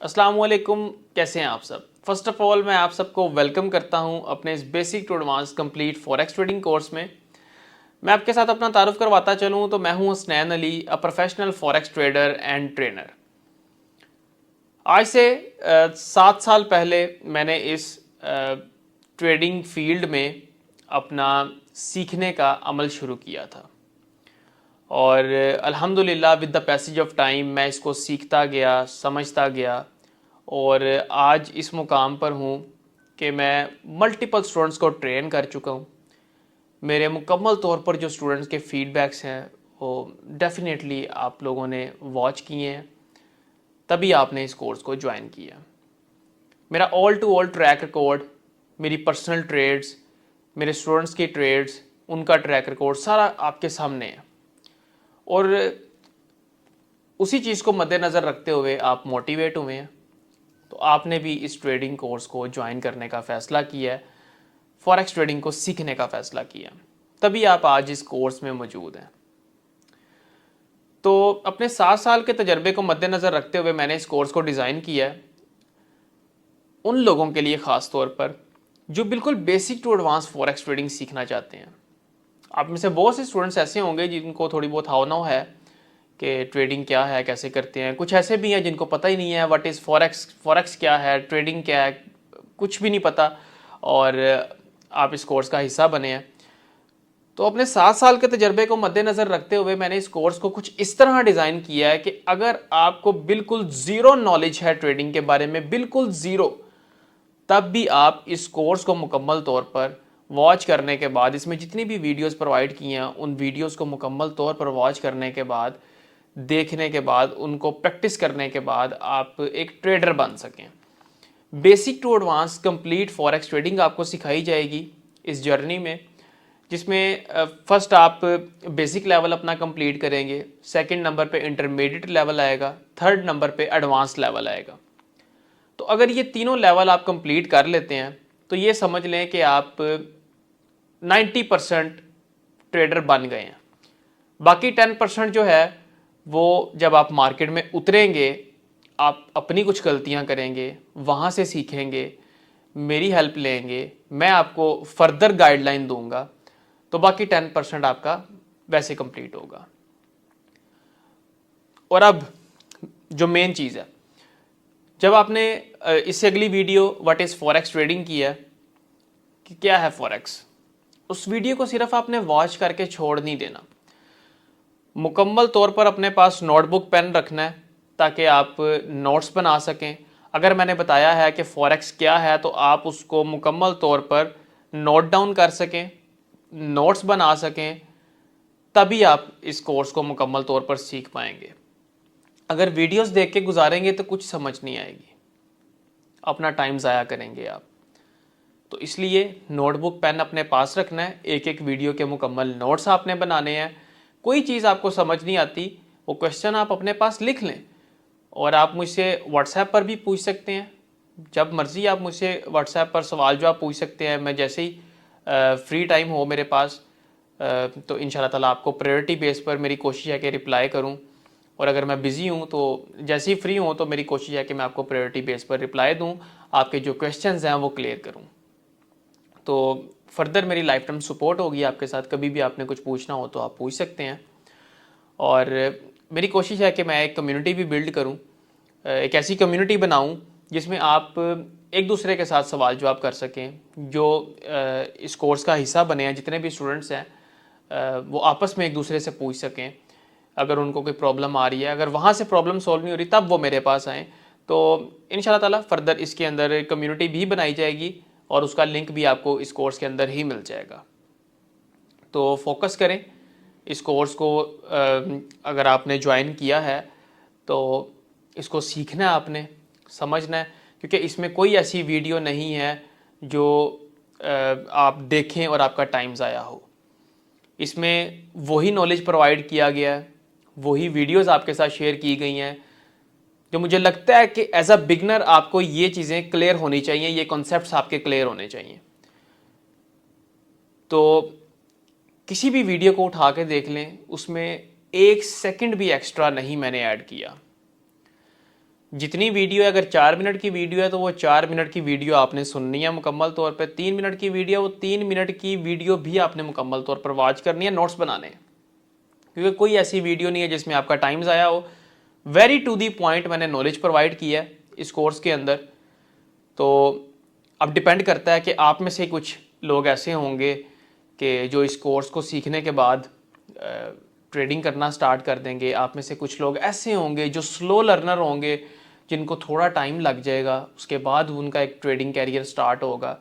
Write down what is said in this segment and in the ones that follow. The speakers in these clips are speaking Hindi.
अस्सलाम वालेकुम, कैसे हैं आप सब। फर्स्ट ऑफ ऑल मैं आप सबको वेलकम करता हूं अपने इस basic to advance complete forex trading course में। मैं आपके साथ अपना तारुफ करवाता चलूं तो मैं हूं Hasnain Ali, a professional forex trader and trainer. आज से 7 साल पहले मैंने इस ट्रेडिंग फील्ड में अपना सीखने का अमल शुरू किया था और अल्हम्दुलिल्लाह with the passage of time मैं इसको सीखता गया, समझता गया और आज इस मुकाम पर हूँ कि मैं मल्टीपल स्टूडेंट्स को ट्रेन कर चुका हूँ। मेरे मुकम्मल तौर पर जो स्टूडेंट्स के फीडबैक्स हैं वो डेफिनेटली आप लोगों ने वॉच किए हैं, तभी आपने इस कोर्स को ज्वाइन किया। मेरा all to all track record, मेरी पर्सनल ट्रेड्स, मेरे स्टूडेंट्स की ट्रेड्स, उनका ट्रैक रिकॉर्ड सारा आपके सामने है और उसी चीज़ को मद्देनज़र रखते हुए आप मोटिवेट हुए हैं तो आपने भी इस ट्रेडिंग कोर्स को ज्वाइन करने का फ़ैसला किया है, फॉरेक्स ट्रेडिंग को सीखने का फ़ैसला किया, तभी आप आज इस कोर्स में मौजूद हैं। तो अपने 7 साल के तजर्बे को मद्देनज़र रखते हुए मैंने इस कोर्स को डिज़ाइन किया है उन लोगों के लिए ख़ास तौर पर जो बिल्कुल basic to advance forex trading सीखना चाहते हैं। आप में से बहुत से स्टूडेंट्स ऐसे होंगे जिनको थोड़ी बहुत हाव है कि ट्रेडिंग क्या है, कैसे करते हैं। कुछ ऐसे भी हैं जिनको पता ही नहीं है व्हाट इज़ फॉरेक्स, फॉरेक्स क्या है, ट्रेडिंग क्या है, कुछ भी नहीं पता और आप इस कोर्स का हिस्सा बने हैं। तो अपने 7 साल के तजर्बे को मद्देनज़र रखते हुए मैंने इस कोर्स को कुछ इस तरह डिज़ाइन किया है कि अगर आपको बिल्कुल ज़ीरो नॉलेज है ट्रेडिंग के बारे में, बिल्कुल ज़ीरो, तब भी आप इस कोर्स को मुकम्मल तौर पर वॉच करने के बाद, इसमें जितनी भी वीडियोस प्रोवाइड की हैं उन वीडियोस को मुकम्मल तौर पर वॉच करने के बाद, देखने के बाद, उनको प्रैक्टिस करने के बाद आप एक ट्रेडर बन सकें। Basic to advance complete forex trading आपको सिखाई जाएगी इस जर्नी में, जिसमें फर्स्ट आप बेसिक लेवल अपना कंप्लीट करेंगे, सेकंड नंबर पे इंटरमीडिएट लेवल आएगा, थर्ड नंबर पे एडवांस लेवल आएगा। तो अगर ये तीनों लेवल आप कंप्लीट कर लेते हैं तो ये समझ लें कि आप 90% ट्रेडर बन गए हैं। बाकी 10% जो है वो जब आप मार्केट में उतरेंगे, आप अपनी कुछ गलतियां करेंगे, वहाँ से सीखेंगे, मेरी हेल्प लेंगे, मैं आपको फर्दर गाइडलाइन दूंगा, तो बाकी 10% आपका वैसे कंप्लीट होगा। और अब जो मेन चीज़ है, जब आपने इससे अगली video what is forex trading की है कि क्या है फॉरेक्स, उस वीडियो को सिर्फ आपने वॉच करके छोड़ नहीं देना। मुकम्मल तौर पर अपने पास नोटबुक पेन रखना है ताकि आप नोट्स बना सकें। अगर मैंने बताया है कि फॉरेक्स क्या है तो आप उसको मुकम्मल तौर पर नोट डाउन कर सकें, नोट्स बना सकें, तभी आप इस कोर्स को मुकम्मल तौर पर सीख पाएंगे। अगर वीडियोस देख के गुजारेंगे तो कुछ समझ नहीं आएगी, अपना टाइम ज़ाया करेंगे आप। तो इसलिए नोटबुक पेन अपने पास रखना है, एक एक वीडियो के मुकम्मल नोट्स आपने बनाने हैं। कोई चीज़ आपको समझ नहीं आती, वो क्वेश्चन आप अपने पास लिख लें और आप मुझसे व्हाट्सएप पर भी पूछ सकते हैं। जब मर्ज़ी आप मुझसे व्हाट्सएप पर सवाल जवाब पूछ सकते हैं। मैं जैसे ही फ्री टाइम हो मेरे पास तो इंशाल्लाह ताला आपको प्रायोरिटी बेस पर मेरी कोशिश है कि रिप्लाई करूं, और अगर मैं बिज़ी हूं तो जैसे ही फ्री हूं तो मेरी कोशिश है कि मैं आपको प्रायोरिटी बेस पर रिप्लाई दूं, आपके जो क्वेश्चंस हैं वो क्लियर करूं। तो फर्दर मेरी लाइफ टाइम सपोर्ट होगी आपके साथ, कभी भी आपने कुछ पूछना हो तो आप पूछ सकते हैं। और मेरी कोशिश है कि मैं एक कम्युनिटी भी बिल्ड करूं, एक ऐसी कम्युनिटी बनाऊं जिसमें आप एक दूसरे के साथ सवाल जवाब कर सकें। जो इस कोर्स का हिस्सा बने हैं, जितने भी स्टूडेंट्स हैं, वो आपस में एक दूसरे से पूछ सकें। अगर उनको कोई प्रॉब्लम आ रही है, अगर वहाँ से प्रॉब्लम सॉल्व नहीं हो रही, तब वो मेरे पास आएँ। तो इंशाल्लाह ताला फर्दर इसके अंदर कम्युनिटी भी बनाई जाएगी और उसका लिंक भी आपको इस कोर्स के अंदर ही मिल जाएगा। तो फोकस करें इस कोर्स को। अगर आपने ज्वाइन किया है तो इसको सीखना है, आपने समझना है, क्योंकि इसमें कोई ऐसी वीडियो नहीं है जो आप देखें और आपका टाइम ज़ाया हो। इसमें वही नॉलेज प्रोवाइड किया गया है, वही वीडियोस आपके साथ शेयर की गई हैं जो मुझे लगता है कि एज अ बिगनर आपको ये चीज़ें क्लियर होनी चाहिए, ये कॉन्सेप्ट्स आपके क्लियर होने चाहिए। तो किसी भी वीडियो को उठा के देख लें, उसमें 1 सेकंड भी एक्स्ट्रा नहीं मैंने ऐड किया। जितनी वीडियो है, अगर 4 मिनट की वीडियो है तो वो 4 मिनट की वीडियो आपने सुननी है मुकम्मल तौर पे। 3 मिनट की वीडियो, वो 3 मिनट की वीडियो भी आपने मुकम्मल तौर पर वॉच करनी है, नोट्स बनाने हैं, क्योंकि कोई ऐसी वीडियो नहीं है जिसमें आपका टाइम ज़ाया हो। वेरी टू दी पॉइंट मैंने नॉलेज प्रोवाइड किया है इस कोर्स के अंदर। तो अब डिपेंड करता है कि आप में से कुछ लोग ऐसे होंगे कि जो इस कोर्स को सीखने के बाद ट्रेडिंग करना स्टार्ट कर देंगे। आप में से कुछ लोग ऐसे होंगे जो स्लो लर्नर होंगे, जिनको थोड़ा टाइम लग जाएगा, उसके बाद उनका एक ट्रेडिंग कैरियर स्टार्ट होगा।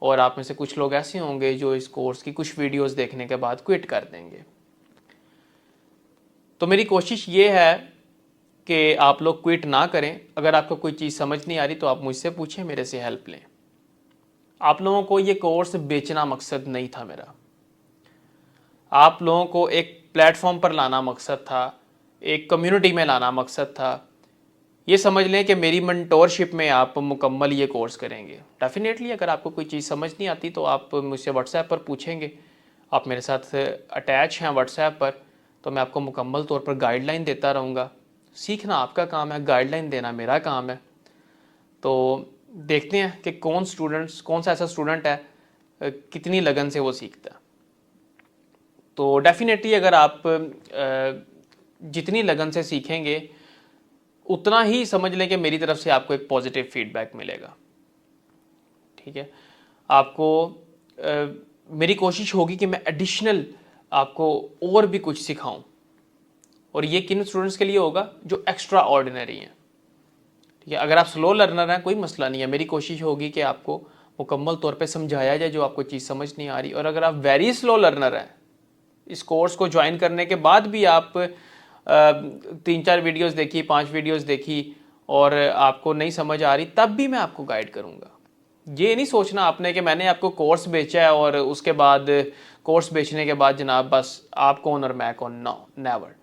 और आप में से कुछ लोग ऐसे होंगे जो इस कोर्स की कुछ वीडियोस देखने के बाद क्विट कर देंगे। तो मेरी कोशिश ये है कि आप लोग क्विट ना करें। अगर आपको कोई चीज़ समझ नहीं आ रही तो आप मुझसे पूछें, मेरे से हेल्प लें। आप लोगों को ये कोर्स बेचना मकसद नहीं था मेरा, आप लोगों को एक प्लेटफॉर्म पर लाना मकसद था, एक कम्युनिटी में लाना मकसद था। ये समझ लें कि मेरी मेंटोरशिप में आप मुकम्मल ये कोर्स करेंगे। डेफिनेटली अगर आपको कोई चीज़ समझ नहीं आती तो आप मुझसे व्हाट्सएप पर पूछेंगे, आप मेरे साथ अटैच हैं व्हाट्सएप पर, तो मैं आपको मुकम्मल तौर पर गाइडलाइन देता रहूँगा। सीखना आपका काम है, गाइडलाइन देना मेरा काम है। तो देखते हैं कि कौन सा ऐसा स्टूडेंट है कितनी लगन से वो सीखता है। तो डेफिनेटली अगर आप जितनी लगन से सीखेंगे उतना ही समझ लें कि मेरी तरफ से आपको एक पॉजिटिव फीडबैक मिलेगा। ठीक है, आपको मेरी कोशिश होगी कि मैं एडिशनल आपको और भी कुछ सिखाऊं, और ये किन स्टूडेंट्स के लिए होगा जो एक्स्ट्रा ऑर्डिनरी हैं। ठीक है, अगर आप स्लो लर्नर हैं कोई मसला नहीं है, मेरी कोशिश होगी कि आपको मुकम्मल तौर पे समझाया जाए जो आपको चीज़ समझ नहीं आ रही। और अगर आप वेरी स्लो लर्नर हैं, इस कोर्स को ज्वाइन करने के बाद भी आप 3-4 वीडियोस देखी, 5 वीडियोस देखी और आपको नहीं समझ आ रही, तब भी मैं आपको गाइड करूँगा। ये नहीं सोचना आपने कि मैंने आपको कोर्स बेचा है और उसके बाद कोर्स बेचने के बाद जनाब बस आप कौन और मैं कौन। No, never.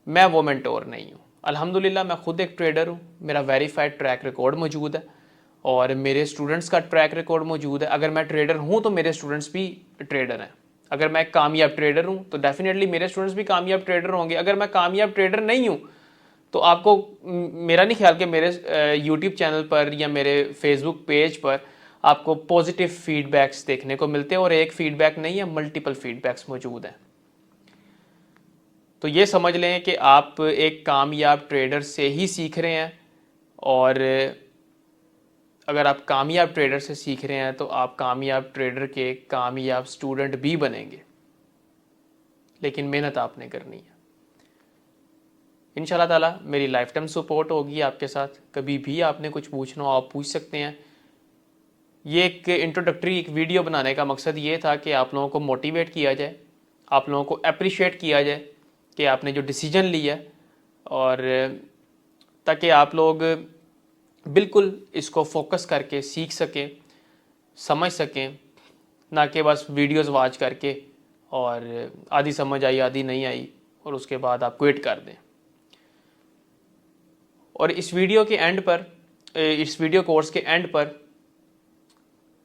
मैं वो मेंटोर नहीं हूँ। अल्हम्दुलिल्लाह मैं खुद एक ट्रेडर हूँ, मेरा वेरीफाइड ट्रैक रिकॉर्ड मौजूद है और मेरे स्टूडेंट्स का ट्रैक रिकॉर्ड मौजूद है। अगर मैं ट्रेडर हूँ तो मेरे स्टूडेंट्स भी ट्रेडर हैं। अगर मैं कामयाब ट्रेडर हूँ तो डेफिनेटली मेरे स्टूडेंट्स भी कामयाब ट्रेडर होंगे। अगर मैं कामयाब ट्रेडर नहीं हूँ तो आपको मेरा नहीं ख्याल कि मेरे यूट्यूब चैनल पर या मेरे फेसबुक पेज पर आपको पॉजिटिव फीडबैक्स देखने को मिलते हैं, और एक फीडबैक नहीं है, मल्टीपल फीडबैक्स मौजूद हैं। तो ये समझ लें कि आप एक कामयाब ट्रेडर से ही सीख रहे हैं, और अगर आप कामयाब ट्रेडर से सीख रहे हैं तो आप कामयाब ट्रेडर के कामयाब स्टूडेंट भी बनेंगे, लेकिन मेहनत आपने करनी है। इंशाल्लाह ताला मेरी लाइफ टाइम सपोर्ट होगी आपके साथ। कभी भी आपने कुछ पूछना हो आप पूछ सकते हैं। ये एक इंट्रोडक्टरी एक वीडियो बनाने का मकसद ये था कि आप लोगों को मोटिवेट किया जाए, आप लोगों को अप्रिशिएट किया जाए कि आपने जो डिसीजन लिया, और ताकि आप लोग बिल्कुल इसको फोकस करके सीख सकें, समझ सकें, ना कि बस वीडियोस वॉच करके और आधी समझ आई आधी नहीं आई और उसके बाद आप क्विट कर दें। और इस वीडियो के एंड पर, इस वीडियो कोर्स के एंड पर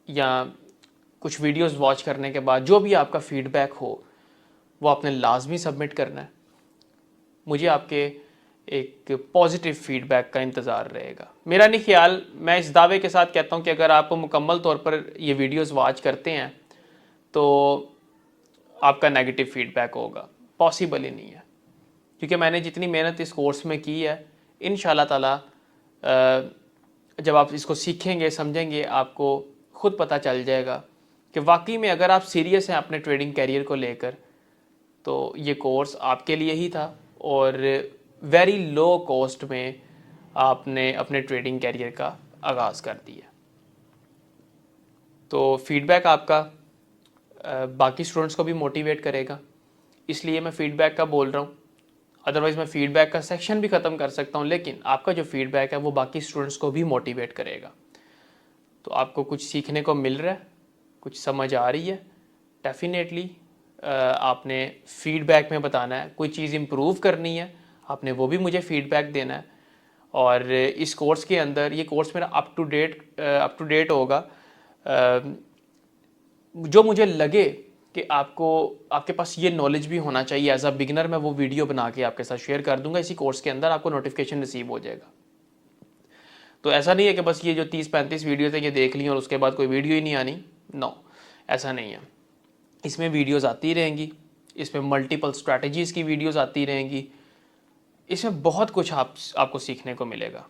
या कुछ वीडियोस वॉच करने के बाद जो भी आपका फीडबैक हो वो आपने लाजमी सबमिट करना है। मुझे आपके एक पॉजिटिव फीडबैक का इंतज़ार रहेगा। मेरा नहीं ख्याल, मैं इस दावे के साथ कहता हूँ कि अगर आप मुकम्मल तौर पर ये वीडियोस वॉच करते हैं तो आपका नेगेटिव फीडबैक होगा, पॉसिबल ही नहीं है। क्योंकि मैंने जितनी मेहनत इस कोर्स में की है, इंशाल्लाह ताला जब आप इसको सीखेंगे समझेंगे आपको खुद पता चल जाएगा कि वाकई में अगर आप सीरियस हैं अपने ट्रेडिंग कैरियर को लेकर तो ये कोर्स आपके लिए ही था, और वेरी लो कॉस्ट में आपने अपने ट्रेडिंग कैरियर का आगाज़ कर दिया। तो फीडबैक आपका बाकी स्टूडेंट्स को भी मोटिवेट करेगा, इसलिए मैं फ़ीडबैक का बोल रहा हूँ। अदरवाइज़ मैं फ़ीडबैक का सेक्शन भी ख़त्म कर सकता हूँ, लेकिन आपका जो फीडबैक है वो बाकी स्टूडेंट्स को भी मोटिवेट करेगा। तो आपको कुछ सीखने को मिल रहा है, कुछ समझ आ रही है, डेफिनेटली आपने फ़ीडबैक में बताना है। कोई चीज़ इम्प्रूव करनी है आपने वो भी मुझे फ़ीडबैक देना है। और इस कोर्स के अंदर, ये कोर्स मेरा अप टू डेट होगा। जो मुझे लगे कि आपको, आपके पास ये नॉलेज भी होना चाहिए एज अ बिगिनर, मैं वो वीडियो बना के आपके साथ शेयर कर दूंगा। इसी कोर्स के अंदर आपको नोटिफिकेशन रिसीव हो जाएगा। तो ऐसा नहीं है कि बस ये जो 30-35 वीडियोस है ये देख ली और उसके बाद कोई वीडियो ही नहीं आनी, नो, ऐसा नहीं है। इसमें वीडियोस आती रहेंगी, इसमें मल्टीपल स्ट्रैटेजीज़ की वीडियोस आती रहेंगी, इसमें बहुत कुछ आपको सीखने को मिलेगा।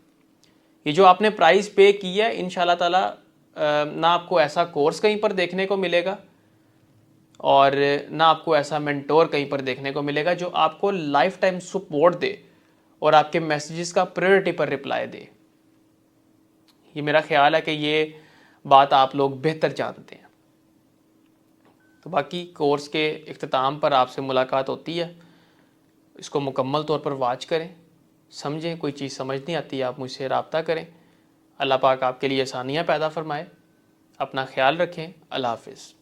ये जो आपने प्राइस पे की है, इंशाल्लाह ताला ना आपको ऐसा कोर्स कहीं पर देखने को मिलेगा और ना आपको ऐसा मेंटोर कहीं पर देखने को मिलेगा जो आपको लाइफ टाइम सपोर्ट दे और आपके मैसेजेस का प्रायोरिटी पर रिप्लाई दे। ये मेरा ख्याल है कि ये बात आप लोग बेहतर जानते हैं। तो बाकी कोर्स के इख्तिताम पर आपसे मुलाकात होती है, इसको मुकम्मल तौर पर वाच करें, समझें, कोई चीज़ समझ नहीं आती आप मुझसे रब्ता करें। अल्लाह पाक आपके लिए आसानियाँ पैदा फरमाए। अपना ख्याल रखें। अल्लाह हाफिज़।